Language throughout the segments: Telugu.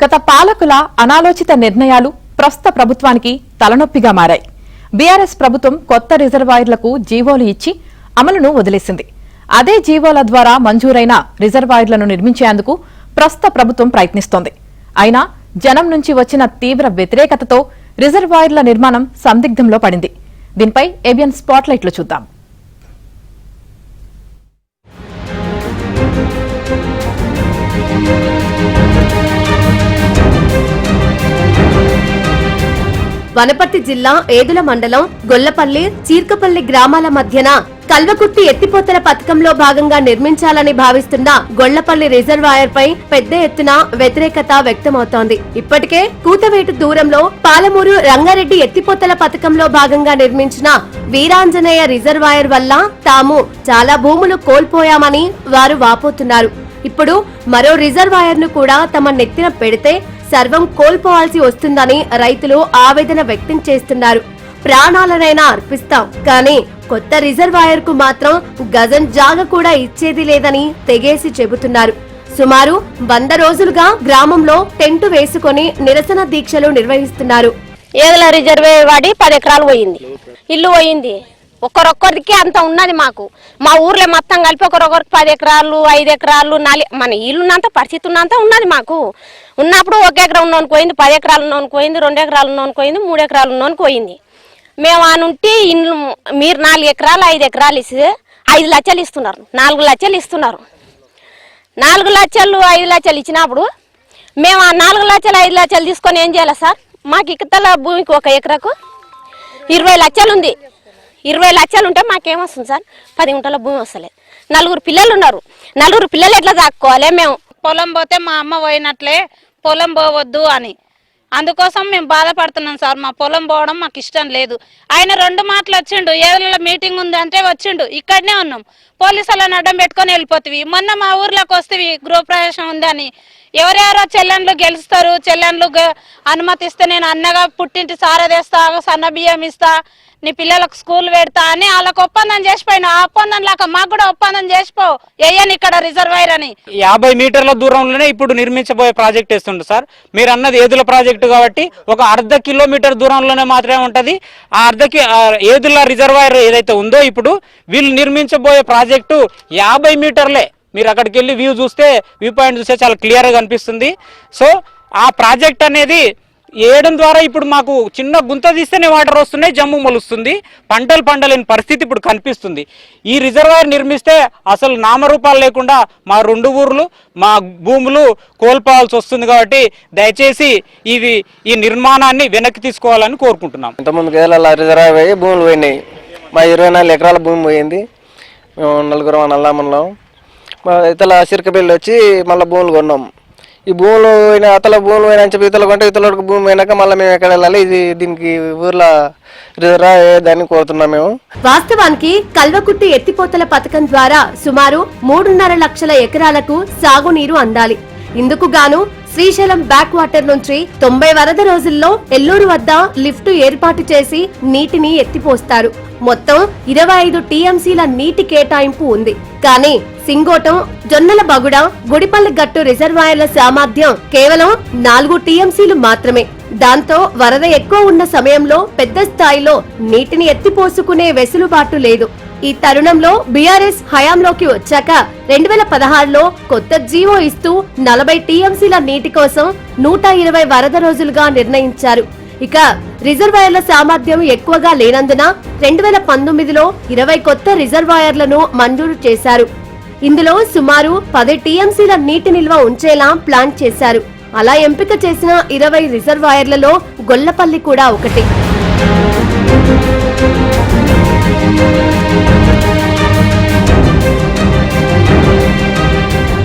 గత పాలకుల అనాలోచిత నిర్ణయాలు ప్రస్తుత ప్రభుత్వానికి తలనొప్పిగా మారాయి. బీఆర్ఎస్ ప్రభుత్వం కొత్త రిజర్వాయర్లకు జీవోలు ఇచ్చి అమలును వదిలేసింది. అదే జీవోల ద్వారా మంజూరైన రిజర్వాయర్లను నిర్మించేందుకు ప్రస్తుత ప్రభుత్వం ప్రయత్నిస్తోంది. అయినా జనం నుంచి వచ్చిన తీవ్ర వ్యతిరేకతతో రిజర్వాయర్ల నిర్మాణం సందిగ్ధంలో పడింది. దీనిపై ఏబిఎన్ స్పాట్లైట్లో చూద్దాం. వనపర్తి జిల్లా ఏదుల మండలం గొల్లపల్లి, చీర్కపల్లి గ్రామాల మధ్యన కల్వకుర్తి ఎత్తిపోతల పథకంలో భాగంగా నిర్మించాలని భావిస్తున్న గొల్లపల్లి రిజర్వాయర్ పై పెద్ద ఎత్తున వ్యతిరేకత వ్యక్తమవుతోంది. ఇప్పటికే కూతవేటు దూరంలో పాలమూరు రంగారెడ్డి ఎత్తిపోతల పథకంలో భాగంగా నిర్మించిన వీరాంజనేయ రిజర్వాయర్ వల్ల తాము చాలా భూములు కోల్పోయామని వారు వాపోతున్నారు. ఇప్పుడు మరో రిజర్వాయర్ ను కూడా తమ నెత్తిన పెడితే సర్వం కోల్పోవాల్సి వస్తుందని రైతులు ఆవేదన వ్యక్తం చేస్తున్నారు. ప్రాణాలనైనా అర్పిస్తాం, కానీ కొత్త రిజర్వాయర్ కు మాత్రం గజం జాగ కూడా ఇచ్చేది లేదని తెగేసి చెబుతున్నారు. సుమారు 100 రోజులుగా గ్రామంలో టెంటు వేసుకుని నిరసన దీక్షలు నిర్వహిస్తున్నారు. ఏదల రిజర్వాయర్ వాడి 10 ఎకరాలు పోయింది, ఇల్లు పోయింది. ఒక్కరొక్కరికి అంత ఉన్నది. మాకు మా ఊర్లో మొత్తం కలిపి ఒకరొకరికి 10 ఎకరాలు 5 ఎకరాలు మన ఇల్లున్నంత పరిస్థితి ఉన్నంత ఉన్నది. మాకు ఉన్నప్పుడు 1 ఎకరం ఉన్నోనికి పోయింది, 10 ఎకరాలు ఉన్నోనికి పోయింది, 2 ఎకరాలు ఉన్నోనికి పోయింది, 3 ఎకరాలు ఉన్నోనికి పోయింది. మేము అనుంటే ఇల్లు మీరు 4 ఎకరాలు 5 ఎకరాలు ఇస్తే 5 లక్షలు ఇస్తున్నారు, 4 లక్షలు ఇస్తున్నారు. 4 లక్షలు 5 లక్షలు ఇచ్చినప్పుడు మేము ఆ 4 లక్షలు 5 లక్షలు తీసుకొని ఏం చేయాలి సార్? మాకు ఇకతల భూమికి 1 ఎకరకు 20 లక్షలు ఉంది. 20 లక్షలు ఉంటే మాకేమొస్తుంది సార్? 10 గుంటల భూమి వస్తలేదు. 4 పిల్లలు ఉన్నారు. 4 పిల్లలు ఎట్లా దాక్కోవాలి? మేము పొలం పోతే మా అమ్మ పోయినట్లే పొలం పోవద్దు అని, అందుకోసం మేము బాధపడుతున్నాం సార్. మా పొలం పోవడం మాకు ఇష్టం లేదు. ఆయన 2 మాటలు వచ్చిండు, ఏదో మీటింగ్ ఉంది అంటే వచ్చిండు. ఇక్కడనే ఉన్నాం, పోలీసులను అడ్డం పెట్టుకొని వెళ్ళిపోతుంది. మొన్న మా ఊర్లోకి వస్తే గృహప్రవేశం ఉంది అని ఎవరెవరో చెల్లెండ్లు గెలుస్తారు, చెల్లెండ్లు అనుమతిస్తే నేను అన్నగా పుట్టింటి సారదేస్తా, సన్న బియ్యం ఇస్తా, నీ పిల్లలకు స్కూల్ పెడతా అని వాళ్ళకి ఒప్పందం చేసిపోయినా. ఆ ఒప్పందం లాగా మాకు కూడా ఒప్పందం చేసిపో వేయని ఇక్కడ రిజర్వాయర్ అని. 50 మీటర్ల దూరంలోనే ఇప్పుడు నిర్మించబోయే ప్రాజెక్ట్ వేస్తుండ్రు సార్. మీరు అన్నది ఏదుల ప్రాజెక్టు కాబట్టి ఒక 1/2 కిలోమీటర్ దూరంలోనే మాత్రమే ఉంటది. ఆ ఏదుల రిజర్వాయర్ ఏదైతే ఉందో ఇప్పుడు వీళ్ళు నిర్మించబోయే ప్రాజెక్టు 50 మీటర్లే. మీరు అక్కడికి వెళ్ళి వ్యూ చూస్తే, వ్యూ పాయింట్ చూస్తే చాలా క్లియర్గా కనిపిస్తుంది. సో ఆ ప్రాజెక్ట్ అనేది వేయడం ద్వారా ఇప్పుడు మాకు చిన్న గుంత తీస్తేనే వాటర్ వస్తున్నాయి, జమ్ము మొలుస్తుంది, పంటలు పండలేని పరిస్థితి ఇప్పుడు కనిపిస్తుంది. ఈ రిజర్వాయర్ నిర్మిస్తే అసలు నామరూపాలు లేకుండా మా 2 ఊర్లు, మా భూములు కోల్పోవాల్సి వస్తుంది. కాబట్టి దయచేసి ఈ నిర్మాణాన్ని వెనక్కి తీసుకోవాలని కోరుకుంటున్నాం. ఇంతకుముందు ఏళ్ళ రిజర్వాయర్ పోయి భూములు పోయినాయి. మా 24 ఎకరాల భూమి పోయింది. మేము 4 నల్లామన్నాం. మా ఇతల సిరకబెల్లి వచ్చి మళ్ళీ భూములు కొన్నాం. ఈ భూములు పోయిన అతల భూములు పోయినా చెప్పి ఇతల కొంటే ఇతలకు భూమి పోయినాక మళ్ళీ మేము ఎక్కడ వెళ్ళాలి? దీనికి ఊర్లో రిజర్వాయర్ దాన్ని కోరుతున్నాం మేము. వాస్తవానికి కల్వకుర్తి ఎత్తిపోతల పథకం ద్వారా సుమారు 3.5 లక్షల ఎకరాలకు సాగునీరు అందాలి. ఇందుకు గాను శ్రీశైలం బ్యాక్ వాటర్ నుంచి 90 వరద రోజుల్లో ఎల్లూరు వద్ద లిఫ్ట్ ఏర్పాటు చేసి నీటిని ఎత్తిపోస్తారు. మొత్తం 25 టీఎంసీల నీటి కేటాయింపు ఉంది. కానీ సింగోటం, జొన్నల బగుడ, గుడిపల్లి గట్టు రిజర్వాయర్ల సామర్థ్యం కేవలం 4 టీఎంసీలు మాత్రమే. దాంతో వరద ఎక్కువ ఉన్న సమయంలో పెద్ద స్థాయిలో నీటిని ఎత్తిపోసుకునే వెసులుబాటు లేదు. ఈ తరుణంలో బీఆర్ఎస్ హయాంలోకి వచ్చాక 2016లో కొత్త జీవో ఇస్తూ 40 టీఎంసీల నీటి కోసం 120 వరద రోజులుగా నిర్ణయించారు. ఇక రిజర్వాయర్ల సామర్థ్యం ఎక్కువగా లేనందున 2019లో 20 కొత్త రిజర్వాయర్లను మంజూరు చేశారు. ఇందులో సుమారు 10 టీఎంసీల నీటి నిల్వ ఉంచేలా ప్లాన్ చేశారు. అలా ఎంపిక చేసిన 20 రిజర్వాయర్లలో గొల్లపల్లి కూడా ఒకటి.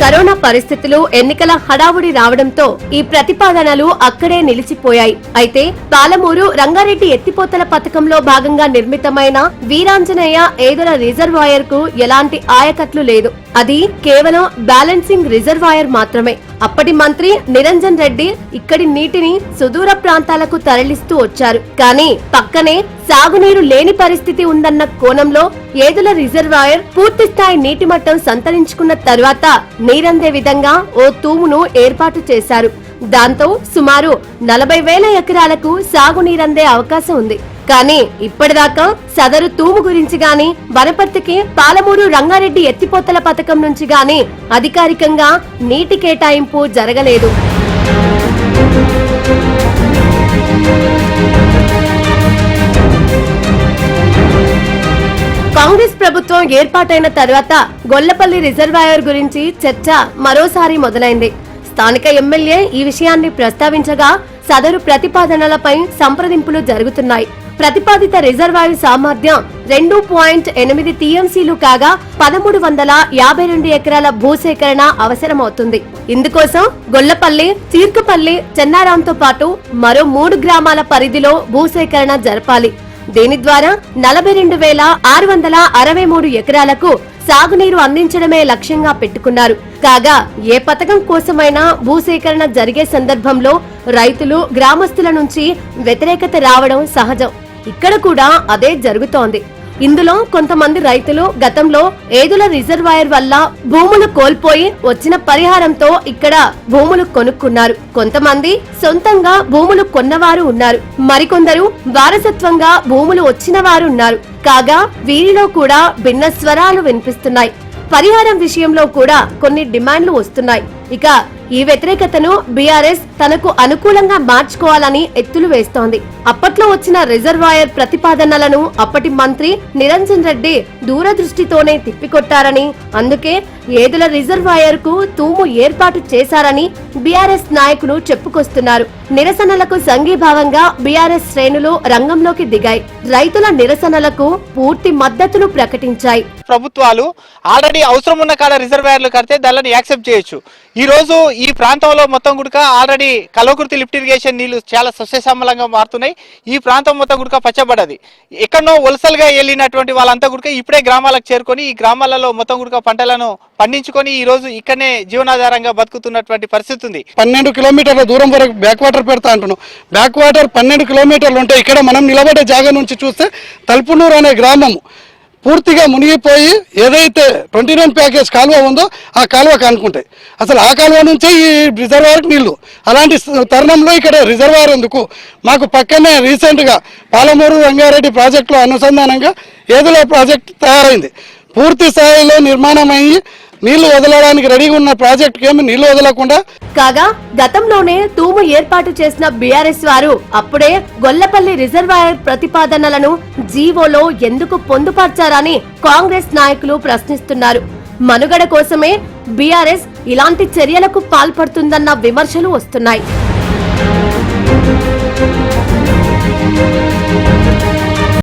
కరోనా పరిస్థితులు, ఎన్నికల హడావుడి రావడంతో ఈ ప్రతిపాదనలు అక్కడే నిలిచిపోయాయి. అయితే పాలమూరు రంగారెడ్డి ఎత్తిపోతల పథకంలో భాగంగా నిర్మితమైన వీరాంజనేయ ఏదుల రిజర్వాయర్ కు ఎలాంటి ఆయకట్లు లేదు. అది కేవలం బ్యాలెన్సింగ్ రిజర్వాయర్ మాత్రమే. అప్పటి మంత్రి నిరంజన్ రెడ్డి ఇక్కడి నీటిని సుదూర ప్రాంతాలకు తరలిస్తూ వచ్చారు. కానీ పక్కనే సాగునీరు లేని పరిస్థితి ఉందన్న కోణంలో ఏదుల రిజర్వాయర్ పూర్తి స్థాయి నీటి మట్టం సంతరించుకున్న తర్వాత నీరందే విధంగా ఓ తూమును ఏర్పాటు చేశారు. దాంతో సుమారు 40,000 ఎకరాలకు సాగునీరందే అవకాశం ఉంది. కానీ ఇప్పటిదాకా సదరు తూము గురించి గాని, వనపర్తికి పాలమూరు రంగారెడ్డి ఎత్తిపోతల పథకం నుంచి గాని అధికారికంగా నీటి కేటాయింపు జరగలేదు. కాంగ్రెస్ ప్రభుత్వం ఏర్పాటైన తర్వాత గొల్లపల్లి రిజర్వాయర్ గురించి చర్చ మరోసారి మొదలైంది. స్థానిక ఎమ్మెల్యే ఈ విషయాన్ని ప్రస్తావించగా సదరు ప్రతిపాదనలపై సంప్రదింపులు జరుగుతున్నాయి. ప్రతిపాదిత రిజర్వాయర్ సామర్థ్యం 2.8 టీఎంసీలు కాగా 1,352 ఎకరాల భూసేకరణ అవసరమవుతుంది. ఇందుకోసం గొల్లపల్లి, చీర్కపల్లి, చెన్నారాంతో పాటు మరో 3 గ్రామాల పరిధిలో భూసేకరణ జరపాలి. దీని ద్వారా 42,663 ఎకరాలకు సాగునీరు అందించడమే లక్ష్యంగా పెట్టుకున్నారు. కాగా ఏ పథకం కోసమైనా భూసేకరణ జరిగే సందర్భంలో రైతులు, గ్రామస్తుల నుంచి వ్యతిరేకత రావడం సహజం. ఇక్కడ కూడా అదే జరుగుతోంది. ఇందులో కొంతమంది రైతులు గతంలో ఏదుల రిజర్వాయర్ వల్ల భూములు కోల్పోయి వచ్చిన పరిహారంతో ఇక్కడ భూములు కొనుక్కున్నారు. కొంతమంది సొంతంగా భూములు కొన్నవారు ఉన్నారు. మరికొందరు వారసత్వంగా భూములు వచ్చిన వారు ఉన్నారు. కాగా వీరిలో కూడా భిన్న స్వరాలు వినిపిస్తున్నాయి. పరిహారం విషయంలో కూడా కొన్ని డిమాండ్లు వస్తున్నాయి. ఇక ఈ వ్యతిరేకతను బీఆర్ఎస్ తనకు అనుకూలంగా మార్చుకోవాలని ఎత్తులు వేస్తోంది. అప్పట్లో వచ్చిన రిజర్వాయర్ ప్రతిపాదనలను అప్పటి మంత్రి నిరంజన్ రెడ్డి దూరదృష్టితోనే తిప్పికొట్టారని, అందుకే ఏదుల రిజర్వాయర్ కు తూము ఏర్పాటు చేశారని బీఆర్ఎస్ నాయకులు చెప్పుకొస్తున్నారు. నిరసనలకు సంఘీభావంగా బీఆర్ఎస్ శ్రేణులు రంగంలోకి దిగాయి. రైతుల నిరసనలకు పూర్తి మద్దతును ప్రకటించాయి. ప్రభుత్వాలు ఆల్రెడీ అవసరం ఉన్న కాడ రిజర్వాయర్లు కడితే దాన్ని యాక్సెప్ట్ చేయొచ్చు. ఈ రోజు ఈ ప్రాంతంలో మొత్తం గుడక ఆల్రెడీ కల్వకుర్తి లిఫ్ట్ ఇరిగేషన్ నీళ్లు చాలా సస్యశ్యామలంగా మారుతున్నాయి. ఈ ప్రాంతం మొత్తం గుడక పచ్చబడ్డది. ఎక్కడో వలసలుగా వెళ్ళినటువంటి వాళ్ళంతా గుడక ఇప్పుడే గ్రామాలకు చేరుకొని ఈ గ్రామాలలో మొత్తం గుడక పంటలను పండించుకొని ఈ రోజు ఇక్కడనే జీవనాధారంగా బతుకుతున్నటువంటి పరిస్థితి ఉంది. 12 కిలోమీటర్ల దూరం వరకు బ్యాక్ వాటర్ పెడతా అంటున్నాం. బ్యాక్ వాటర్ 12 కిలోమీటర్లు ఉంటాయి. ఇక్కడ మనం నిలబడే జాగా నుంచి చూస్తే తలుపునూరు అనే గ్రామము పూర్తిగా మునిగిపోయి ఏదైతే 29 ప్యాకేజ్ కాలువ ఉందో ఆ కాలువ కానుకుంటాయి. అసలు ఆ కాలువ నుంచే ఈ రిజర్వాయర్కి నీళ్లు. అలాంటి తరుణంలో ఇక్కడ రిజర్వాయర్ ఎందుకు? మాకు పక్కనే రీసెంట్గా పాలమూరు రంగారెడ్డి ప్రాజెక్టులో అనుసంధానంగా ఏదుల ప్రాజెక్టు తయారైంది. పూర్తి స్థాయిలో నిర్మాణమయ్యి నీళ్లు వదలడానికి రెడీగా ఉన్న ప్రాజెక్టుకి ఏమి నీళ్లు వదలకుండా. కాగా గతంలోనే తూము ఏర్పాటు చేసిన బీఆర్ఎస్ వారు అప్పుడే గొల్లపల్లి రిజర్వాయర్ ప్రతిపాదనలను జీవోలో ఎందుకు పొందుపర్చారని కాంగ్రెస్ నాయకులు ప్రశ్నిస్తున్నారు. మనుగడ కోసమే బీఆర్ఎస్ ఇలాంటి చర్యలకు పాల్పడుతుందన్న విమర్శలు వస్తున్నాయి.